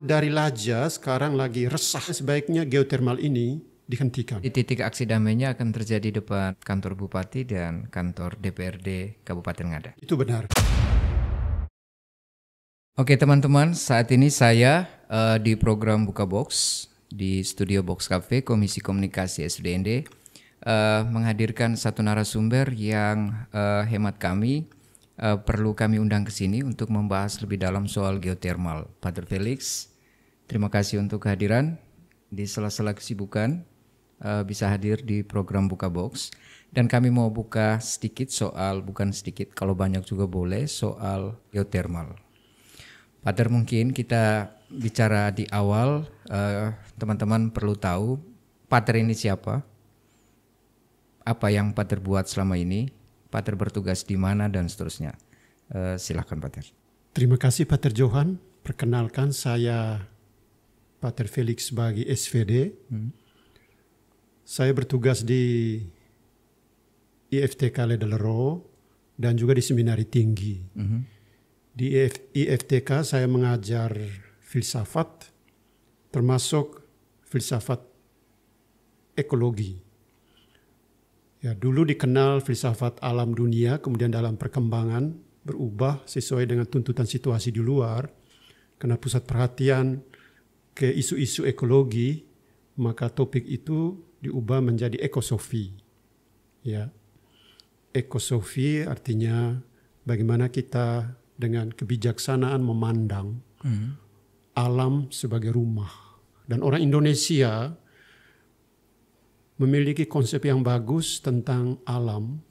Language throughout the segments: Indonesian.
dari Laja sekarang lagi resah. Sebaiknya geotermal ini dihentikan. Di titik aksi damainya akan terjadi depan kantor Bupati dan kantor DPRD Kabupaten Ngada. Itu benar. Oke teman-teman, saat ini saya di program Buka Box di Studio Box Cafe Komisi Komunikasi SDND menghadirkan satu narasumber yang hemat kami perlu kami undang ke sini untuk membahas lebih dalam soal geotermal. Pater Felix, terima kasih untuk kehadiran di sela-sela kesibukan bisa hadir di program Buka Box, dan kami mau buka sedikit soal, bukan sedikit, kalau banyak juga boleh, soal geotermal. Pater, mungkin kita bicara di awal, teman-teman perlu tahu Pater ini siapa, apa yang Pater buat selama ini, Pater bertugas di mana dan seterusnya. Silakan Pater. Terima kasih Pater Johan. Perkenalkan, saya Pater Felix bagi SVD. Saya bertugas di IFTK Ledalero dan juga di Seminari Tinggi. Di IFTK saya mengajar filsafat, termasuk filsafat ekologi. Ya, dulu dikenal filsafat alam dunia, kemudian dalam perkembangan berubah sesuai dengan tuntutan situasi di luar. Karena pusat perhatian ke isu-isu ekologi, maka topik itu diubah menjadi ekosofi. Ya, ekosofi artinya bagaimana kita dengan kebijaksanaan memandang alam sebagai rumah. Dan orang Indonesia memiliki konsep yang bagus tentang alam.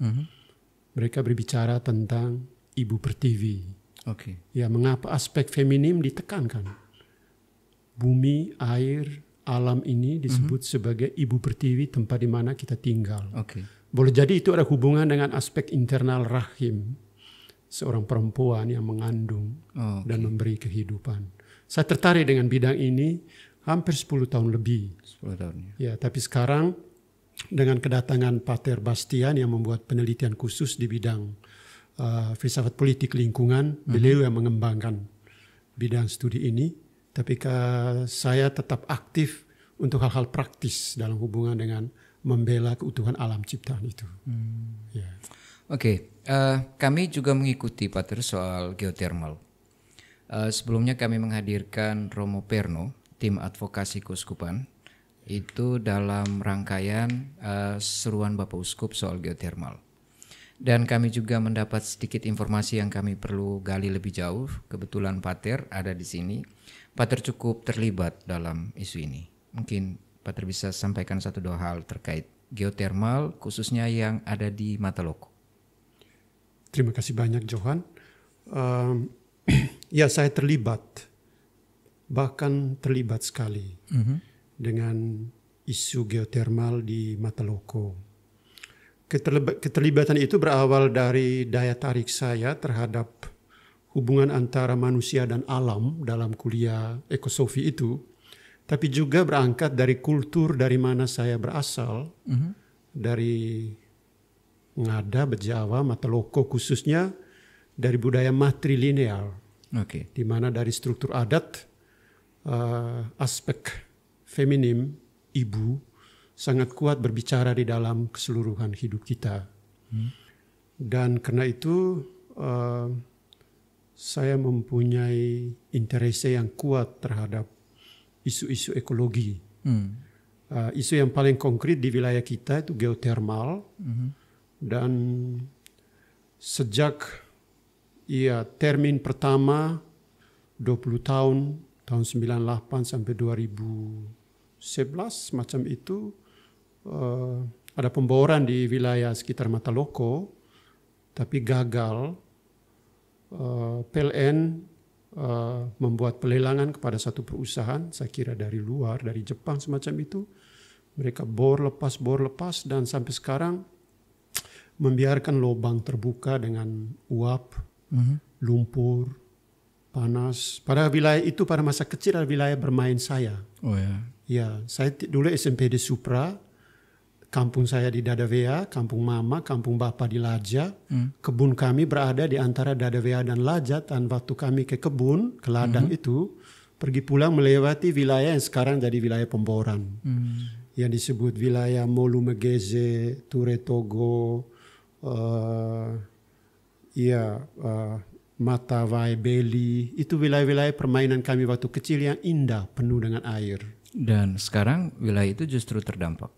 Mereka berbicara tentang ibu pertiwi. Ya, mengapa aspek feminim ditekankan? Bumi, air, alam ini disebut sebagai ibu pertiwi, tempat di mana kita tinggal. Boleh jadi itu ada hubungan dengan aspek internal rahim seorang perempuan yang mengandung dan memberi kehidupan. Saya tertarik dengan bidang ini hampir 10 tahun lebih. 10 tahun. Ya, tapi sekarang dengan kedatangan Pater Bastian yang membuat penelitian khusus di bidang filsafat politik lingkungan, beliau yang mengembangkan bidang studi ini. Tapi saya tetap aktif untuk hal-hal praktis dalam hubungan dengan membela keutuhan alam ciptaan itu. Ya. Kami juga mengikuti Pater soal geotermal. Sebelumnya kami menghadirkan Romo Perno, tim advokasi keuskupan, itu dalam rangkaian seruan Bapak Uskup soal geotermal. Dan kami juga mendapat sedikit informasi yang kami perlu gali lebih jauh. Kebetulan Pater ada di sini. Pater cukup terlibat dalam isu ini. Mungkin Pater bisa sampaikan 1-2 hal terkait geotermal, khususnya yang ada di Mataloko. Terima kasih banyak Johan. Ya, saya terlibat, bahkan terlibat sekali dengan isu geotermal di Mataloko. Keterlibatan itu berawal dari daya tarik saya terhadap hubungan antara manusia dan alam dalam kuliah ekosofi itu, tapi juga berangkat dari kultur dari mana saya berasal, dari Ngada, Bejawa, Mataloko khususnya, dari budaya matrilineal, di mana dari struktur adat aspek feminim, ibu, sangat kuat berbicara di dalam keseluruhan hidup kita. Dan karena itu saya mempunyai interese yang kuat terhadap isu-isu ekologi. Isu yang paling konkret di wilayah kita itu geotermal. Dan sejak termin pertama 20 tahun 98 sampai 2011 macam itu, ada pemboran di wilayah sekitar Mataloko, tapi gagal. PLN membuat pelelangan kepada satu perusahaan, saya kira dari luar, dari Jepang semacam itu. Mereka bor lepas, dan sampai sekarang membiarkan lubang terbuka dengan uap, lumpur, panas. Pada wilayah itu pada masa kecil adalah wilayah bermain saya. Ya, saya dulu SMP di Supra, kampung saya di Dadavea, kampung mama, kampung bapak di Laja. Kebun kami berada di antara Dadavea dan Laja, dan waktu kami ke kebun, ke ladang itu, pergi pulang melewati wilayah yang sekarang jadi wilayah Pemboran. Yang disebut wilayah Molu Megeze, Ture Togo, Matawai, Beli. Itu wilayah-wilayah permainan kami waktu kecil yang indah, penuh dengan air. Dan sekarang wilayah itu justru terdampak?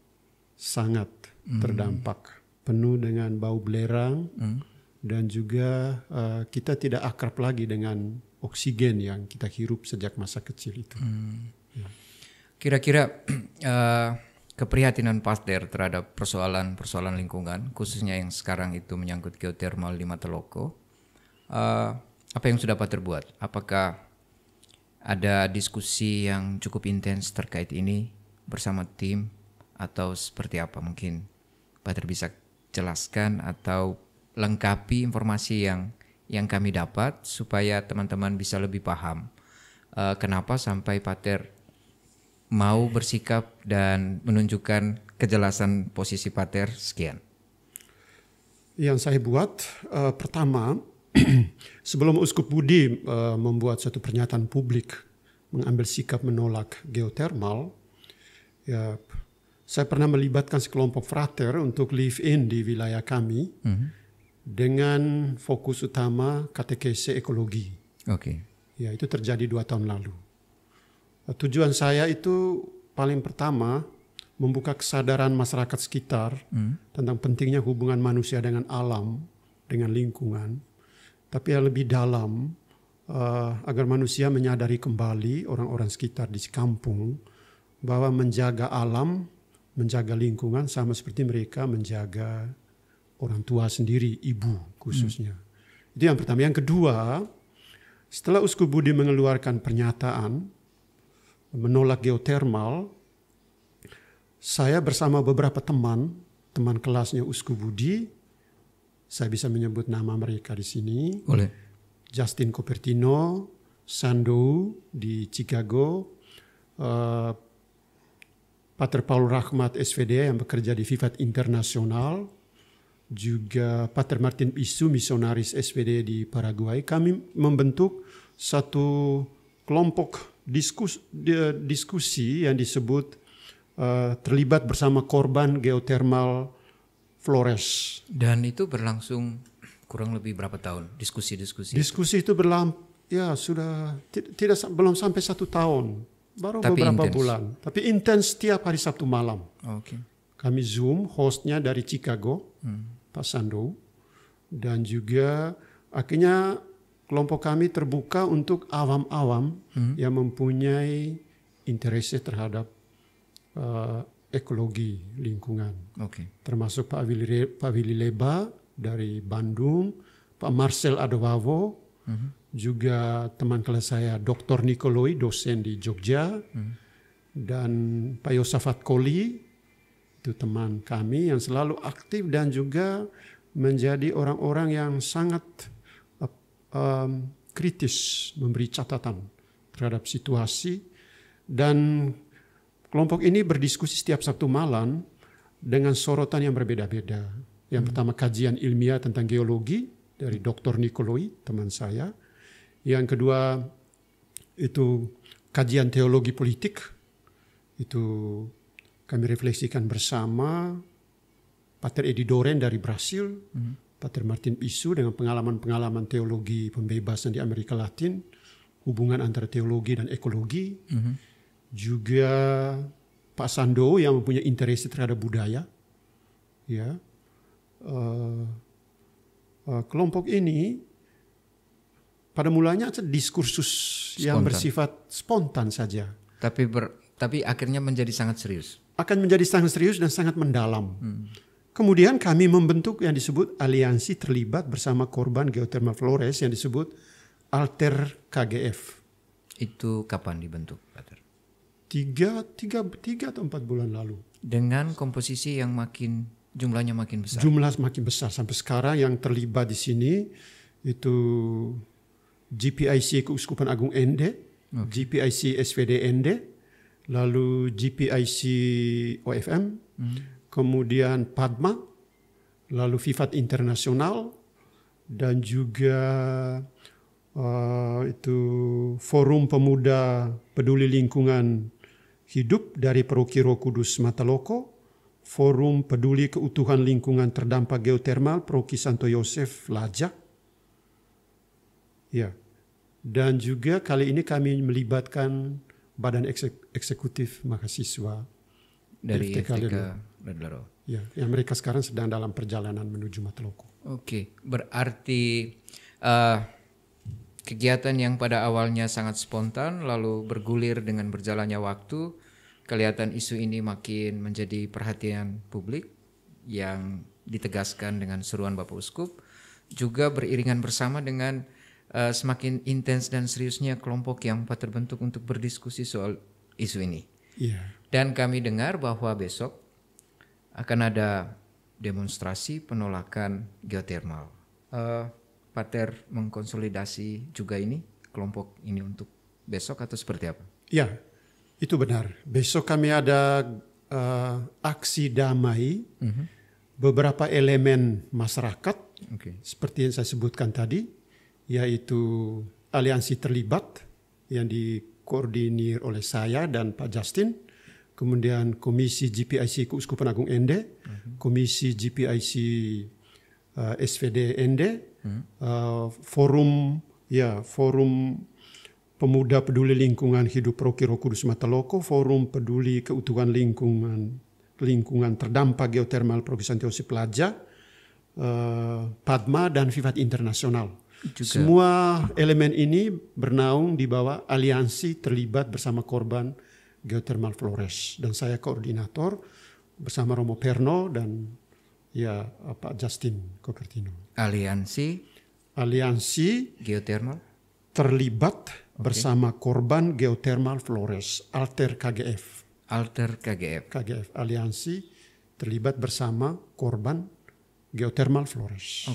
Sangat terdampak. Penuh dengan bau belerang dan juga kita tidak akrab lagi dengan oksigen yang kita hirup sejak masa kecil itu. Kira-kira keprihatinan Pater terhadap persoalan lingkungan, khususnya yang sekarang itu menyangkut geotermal di Mateloko, apa yang sudah Pater buat? Apakah ada diskusi yang cukup intens terkait ini bersama tim atau seperti apa? Mungkin Pater bisa jelaskan atau lengkapi informasi yang kami dapat supaya teman-teman bisa lebih paham kenapa sampai Pater mau bersikap dan menunjukkan kejelasan posisi Pater sekian. Yang saya buat pertama, sebelum Uskup Budi membuat satu pernyataan publik mengambil sikap menolak geotermal, ya, saya pernah melibatkan sekelompok frater untuk live in di wilayah kami dengan fokus utama katekese ekologi. Ya, itu terjadi 2 tahun lalu. Tujuan saya itu paling pertama membuka kesadaran masyarakat sekitar tentang pentingnya hubungan manusia dengan alam, dengan lingkungan. Tapi yang lebih dalam, agar manusia menyadari kembali orang-orang sekitar di kampung bahwa menjaga alam, menjaga lingkungan sama seperti mereka menjaga orang tua sendiri, ibu khususnya. Itu yang pertama. Yang kedua, setelah Uskup Budi mengeluarkan pernyataan menolak geotermal, saya bersama beberapa teman kelasnya Uskup Budi, saya bisa menyebut nama mereka di sini. Boleh. Justin Cupertino, Sandu di Chicago, Pater Paul Rahmat SVD yang bekerja di Vivat Internasional, juga Pater Martin Isu, misionaris SVD di Paraguay. Kami membentuk satu kelompok diskusi yang disebut terlibat bersama korban geotermal Flores. Dan itu berlangsung kurang lebih berapa tahun diskusi-diskusi? Diskusi itu sudah belum sampai 1 tahun, baru tapi beberapa intense. bulan. Tapi intens setiap hari Sabtu malam. Kami Zoom, hostnya dari Chicago, Pak Sandu, dan juga akhirnya kelompok kami terbuka untuk awam-awam yang mempunyai interest terhadap ekologi lingkungan. Termasuk Pak Willy Leba dari Bandung, Pak Marcel Adowavo, juga teman kelas saya Dr. Nikoloi, dosen di Jogja, dan Pak Yosafat Koli, itu teman kami yang selalu aktif dan juga menjadi orang-orang yang sangat kritis, memberi catatan terhadap situasi. Dan kelompok ini berdiskusi setiap Sabtu malam dengan sorotan yang berbeda-beda. Yang pertama kajian ilmiah tentang geologi dari Dr. Nikoloi, teman saya. Yang kedua itu kajian teologi politik. Itu kami refleksikan bersama. Pater Edi Doren dari Brasil, Pater Martin Isu dengan pengalaman-pengalaman teologi pembebasan di Amerika Latin, hubungan antara teologi dan ekologi. Juga Pak Sando yang mempunyai interest terhadap budaya. Ya, kelompok ini pada mulanya diskursus yang bersifat spontan saja. Tapi akhirnya menjadi sangat serius. Akan menjadi sangat serius dan sangat mendalam. Kemudian kami membentuk yang disebut aliansi terlibat bersama korban geotermal Flores yang disebut Alter KGF. Itu kapan dibentuk, Pater? 3 atau 4 bulan lalu. Dengan komposisi yang jumlahnya makin besar. Jumlah makin besar sampai sekarang yang terlibat di sini itu GPIC Keuskupan Agung Ende, GPIC SVD Ende, lalu GPIC OFM, kemudian Padma, lalu Vivat Internasional, dan juga itu Forum Pemuda Peduli Lingkungan Hidup dari Paroki Roh Kudus Mataloko, Forum Peduli Keutuhan Lingkungan Terdampak Geotermal Paroki Santo Yosef Laja. Ya. Dan juga kali ini kami melibatkan Badan Eksekutif Mahasiswa dari IFTK Ledlero. Ya, yang mereka sekarang sedang dalam perjalanan menuju Mataloko. Oke, berarti kegiatan yang pada awalnya sangat spontan lalu bergulir dengan berjalannya waktu, kelihatan isu ini makin menjadi perhatian publik yang ditegaskan dengan seruan Bapak Uskup, juga beriringan bersama dengan semakin intens dan seriusnya kelompok yang terbentuk untuk berdiskusi soal isu ini. Iya. Dan kami dengar bahwa besok akan ada demonstrasi penolakan geotermal. Pater mengkonsolidasi juga ini, kelompok ini untuk besok atau seperti apa? Ya, itu benar. Besok kami ada aksi damai, beberapa elemen masyarakat, seperti yang saya sebutkan tadi, yaitu aliansi terlibat yang dikoordinir oleh saya dan Pak Justin, kemudian Komisi GPIC Keuskupan Agung Ende, Komisi GPIC SVD Ende, Forum Pemuda Peduli Lingkungan Hidup Paroki Roh Kudus Mataloko, Forum Peduli Keutuhan Lingkungan Terdampak Geotermal Paroki Santo Yosef Laja, Padma dan Vivat Internasional. Juga. Semua elemen ini bernaung di bawah aliansi terlibat bersama korban Geothermal Flores, dan saya koordinator bersama Romo Perno dan Pak Justin Copertino. Aliansi Geothermal terlibat bersama korban Geothermal Flores, Alter KGF. KGF, aliansi terlibat bersama korban Geothermal Flores.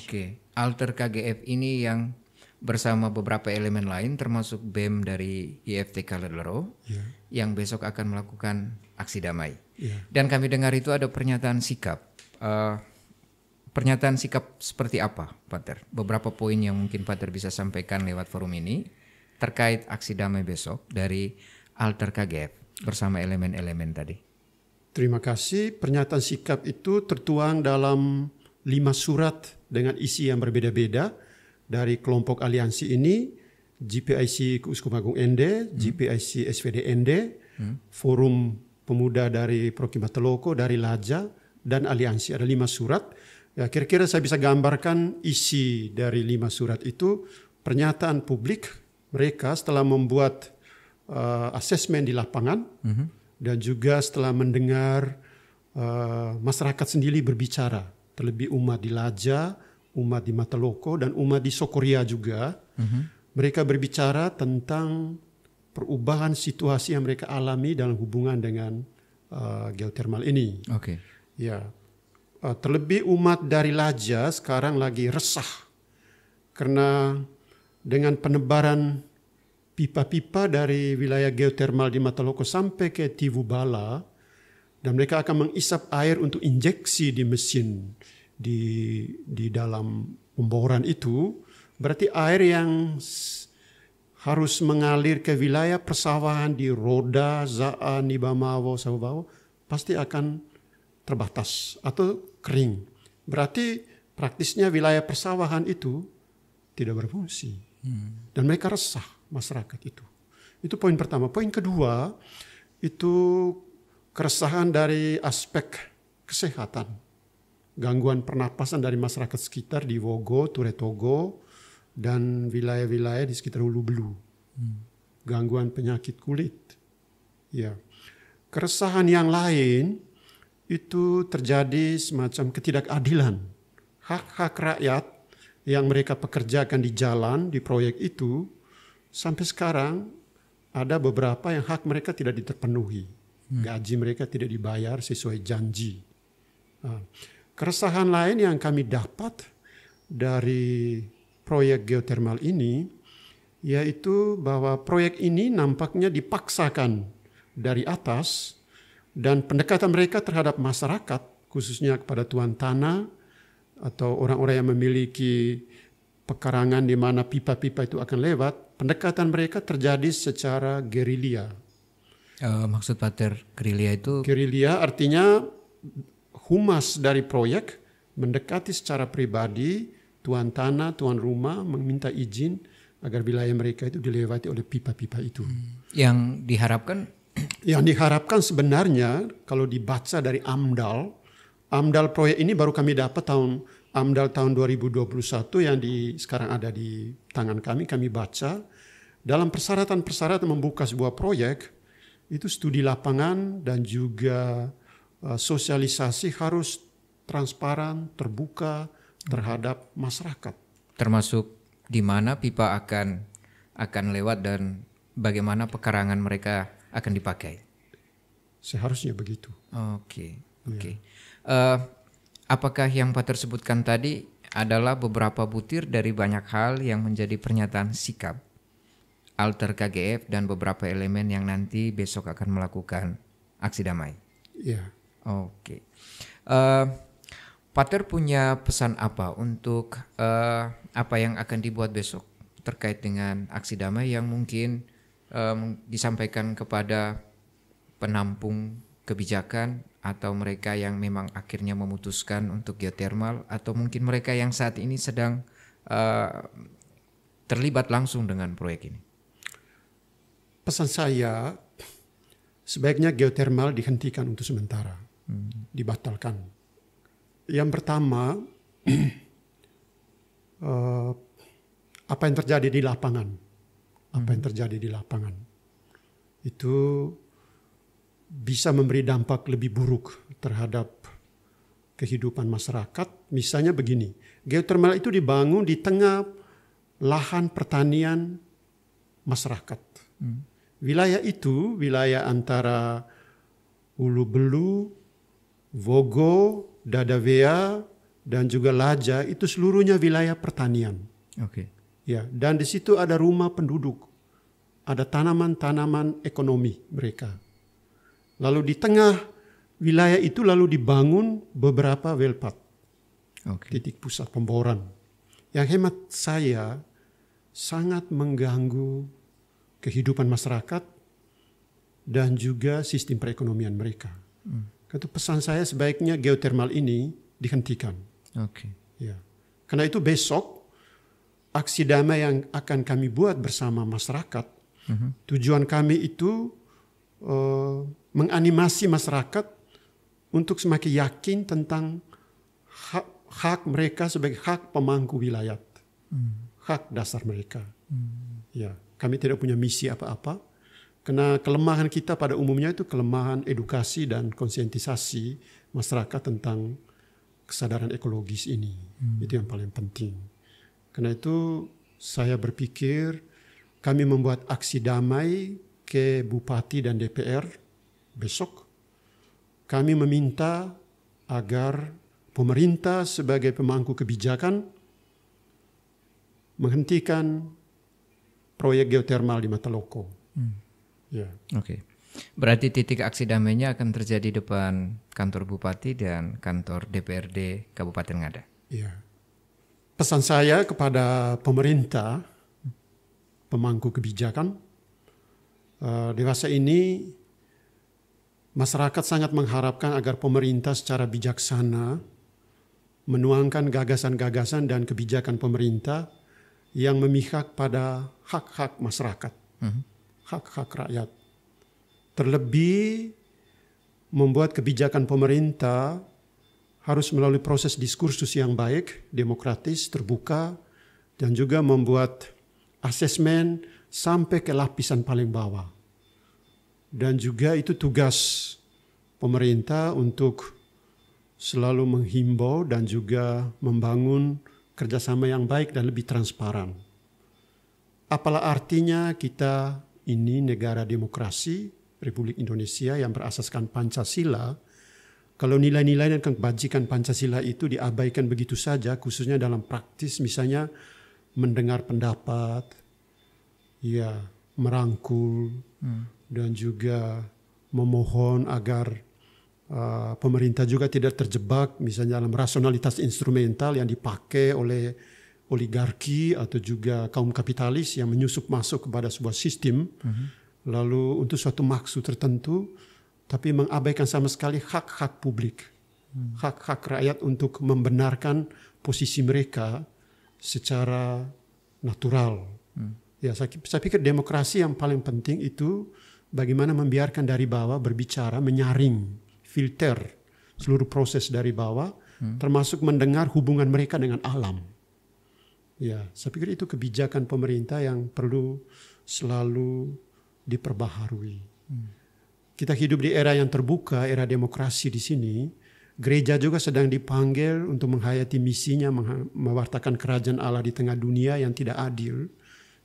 Alter KGF ini yang bersama beberapa elemen lain termasuk BEM dari IFTK Ledlero yang besok akan melakukan aksi damai. Dan kami dengar itu ada pernyataan sikap. Pernyataan sikap seperti apa, Pater? Beberapa poin yang mungkin Pater bisa sampaikan lewat forum ini terkait aksi damai besok dari Alter KGF bersama elemen-elemen tadi. Terima kasih. Pernyataan sikap itu tertuang dalam 5 surat dengan isi yang berbeda-beda dari kelompok aliansi ini, GPIC Keuskupan Agung Ende, GPIC SVD Ende, Forum Pemuda dari Paroki Mataloko, dari Laja, dan aliansi. Ada 5 surat. Ya, kira-kira saya bisa gambarkan isi dari 5 surat itu. Pernyataan publik mereka setelah membuat asesmen di lapangan, dan juga setelah mendengar masyarakat sendiri berbicara, terlebih umat di Laja, umat di Mataloko, dan umat di Sokoria juga. Mereka berbicara tentang perubahan situasi yang mereka alami dalam hubungan dengan geotermal ini. Ya, terlebih umat dari Laja sekarang lagi resah karena dengan penebaran pipa-pipa dari wilayah geotermal di Mataloko sampai ke Tivubala, dan mereka akan mengisap air untuk injeksi di mesin di dalam pemboran itu. Berarti air yang harus mengalir ke wilayah persawahan di Roda, Zaa, Nibamawo, Sawabawo pasti akan terbatas atau kering. Berarti praktisnya wilayah persawahan itu tidak berfungsi. Dan mereka resah, masyarakat itu. Itu poin pertama. Poin kedua itu keresahan dari aspek kesehatan, gangguan pernapasan dari masyarakat sekitar di Wogo, Turetogo, dan wilayah-wilayah di sekitar Hulu Belu. Gangguan penyakit kulit. Ya. Keresahan yang lain itu terjadi semacam ketidakadilan. Hak-hak rakyat yang mereka pekerjakan di jalan, di proyek itu, sampai sekarang ada beberapa yang hak mereka tidak terpenuhi. Gaji mereka tidak dibayar sesuai janji. Keresahan lain yang kami dapat dari proyek geotermal ini, yaitu bahwa proyek ini nampaknya dipaksakan dari atas, dan pendekatan mereka terhadap masyarakat, khususnya kepada tuan tanah atau orang-orang yang memiliki pekarangan di mana pipa-pipa itu akan lewat, pendekatan mereka terjadi secara gerilya. Maksud Pater gerilya itu? Gerilya artinya humas dari proyek mendekati secara pribadi tuan tanah, tuan rumah meminta izin agar wilayah mereka itu dilewati oleh pipa-pipa itu. Yang diharapkan? Yang diharapkan sebenarnya kalau dibaca dari AMDAL proyek ini baru kami dapat AMDAL tahun 2021 yang sekarang ada di tangan kami baca. Dalam persyaratan-persyaratan membuka sebuah proyek, itu studi lapangan dan juga sosialisasi harus transparan, terbuka terhadap masyarakat. Termasuk di mana pipa akan lewat dan bagaimana pekarangan mereka akan dipakai. Seharusnya begitu. Oke. Apakah yang Pater sebutkan tadi adalah beberapa butir dari banyak hal yang menjadi pernyataan sikap alter KGF dan beberapa elemen yang nanti besok akan melakukan aksi damai? Iya. Oke. Pater punya pesan apa untuk apa yang akan dibuat besok terkait dengan aksi damai yang mungkin disampaikan kepada penampung kebijakan atau mereka yang memang akhirnya memutuskan untuk geothermal atau mungkin mereka yang saat ini sedang terlibat langsung dengan proyek ini? Pesan saya, sebaiknya geothermal dihentikan untuk sementara, dibatalkan. Yang pertama, apa yang terjadi di lapangan, itu bisa memberi dampak lebih buruk terhadap kehidupan masyarakat. Misalnya begini, geothermal itu dibangun di tengah lahan pertanian masyarakat. Wilayah itu, wilayah antara Ulu Belu, Vogo, Dadavea, dan juga Laja, itu seluruhnya wilayah pertanian. Oke. Ya, dan di situ ada rumah penduduk, ada tanaman-tanaman ekonomi mereka. Lalu di tengah wilayah itu lalu dibangun beberapa wellpath, titik pusat pemboran, yang hemat saya sangat mengganggu kehidupan masyarakat dan juga sistem perekonomian mereka. Itu pesan saya, sebaiknya geothermal ini dihentikan. Ya. Karena itu besok aksi damai yang akan kami buat bersama masyarakat, tujuan kami itu menganimasi masyarakat untuk semakin yakin tentang hak mereka sebagai hak pemangku wilayah, hak dasar mereka. Ya, kami tidak punya misi apa-apa, karena kelemahan kita pada umumnya itu kelemahan edukasi dan konsientisasi masyarakat tentang kesadaran ekologis ini. Itu yang paling penting. Karena itu saya berpikir kami membuat aksi damai ke Bupati dan DPR besok. Kami meminta agar pemerintah sebagai pemangku kebijakan menghentikan proyek geothermal di Mataloko. Ya. Berarti titik aksi damainya akan terjadi depan kantor Bupati dan kantor DPRD Kabupaten Ngada. Ya. Pesan saya kepada pemerintah, pemangku kebijakan, dewasa ini masyarakat sangat mengharapkan agar pemerintah secara bijaksana menuangkan gagasan-gagasan dan kebijakan pemerintah yang memihak pada hak-hak masyarakat, hak-hak rakyat. Terlebih membuat kebijakan pemerintah harus melalui proses diskursus yang baik, demokratis, terbuka, dan juga membuat asesmen sampai ke lapisan paling bawah. Dan juga itu tugas pemerintah untuk selalu menghimbau dan juga membangun kerjasama yang baik dan lebih transparan. Apalah artinya kita ini negara demokrasi, Republik Indonesia yang berasaskan Pancasila, kalau nilai-nilai dan kebajikan Pancasila itu diabaikan begitu saja, khususnya dalam praktis, misalnya mendengar pendapat, ya merangkul, dan juga memohon agar pemerintah juga tidak terjebak misalnya dalam rasionalitas instrumental yang dipakai oleh oligarki atau juga kaum kapitalis yang menyusup masuk kepada sebuah sistem lalu untuk suatu maksud tertentu, tapi mengabaikan sama sekali hak-hak publik, hak-hak rakyat untuk membenarkan posisi mereka secara natural. Ya, saya pikir demokrasi yang paling penting itu bagaimana membiarkan dari bawah berbicara, menyaring, filter seluruh proses dari bawah, termasuk mendengar hubungan mereka dengan alam. Ya, saya pikir itu kebijakan pemerintah yang perlu selalu diperbaharui. Kita hidup di era yang terbuka, era demokrasi di sini. Gereja juga sedang dipanggil untuk menghayati misinya, mewartakan kerajaan Allah di tengah dunia yang tidak adil,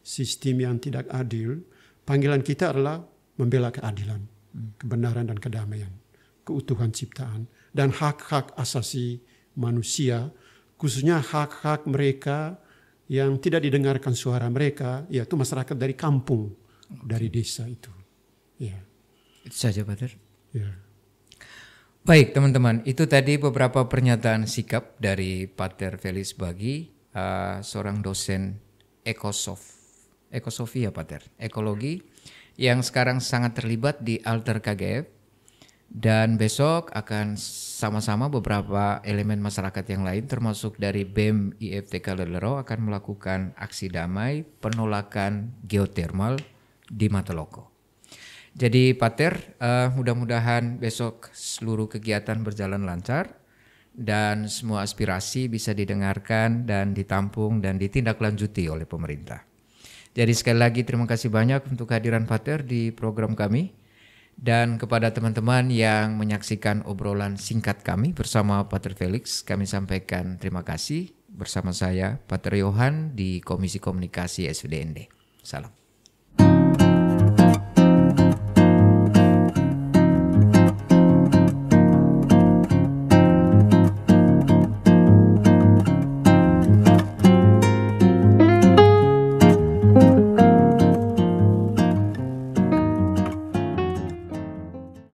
sistem yang tidak adil. Panggilan kita adalah membela keadilan, kebenaran dan kedamaian, keutuhan ciptaan, dan hak-hak asasi manusia, khususnya hak-hak mereka yang tidak didengarkan suara mereka, yaitu masyarakat dari kampung, dari desa itu. Ya. Itu saja, Pater. Ya. Baik, teman-teman, itu tadi beberapa pernyataan sikap dari Pater Felix Bagi, seorang dosen ekosofi ya, Pater, ekologi, yang sekarang sangat terlibat di Alter KGF. Dan besok akan sama-sama beberapa elemen masyarakat yang lain termasuk dari BEM IFTK Lelero akan melakukan aksi damai penolakan geotermal di Mataloko. Jadi Pater, mudah-mudahan besok seluruh kegiatan berjalan lancar dan semua aspirasi bisa didengarkan dan ditampung dan ditindaklanjuti oleh pemerintah. Jadi sekali lagi terima kasih banyak untuk kehadiran Pater di program kami. Dan kepada teman-teman yang menyaksikan obrolan singkat kami bersama Pater Felix, kami sampaikan terima kasih bersama saya, Pater Yohan di Komisi Komunikasi SUDND. Salam.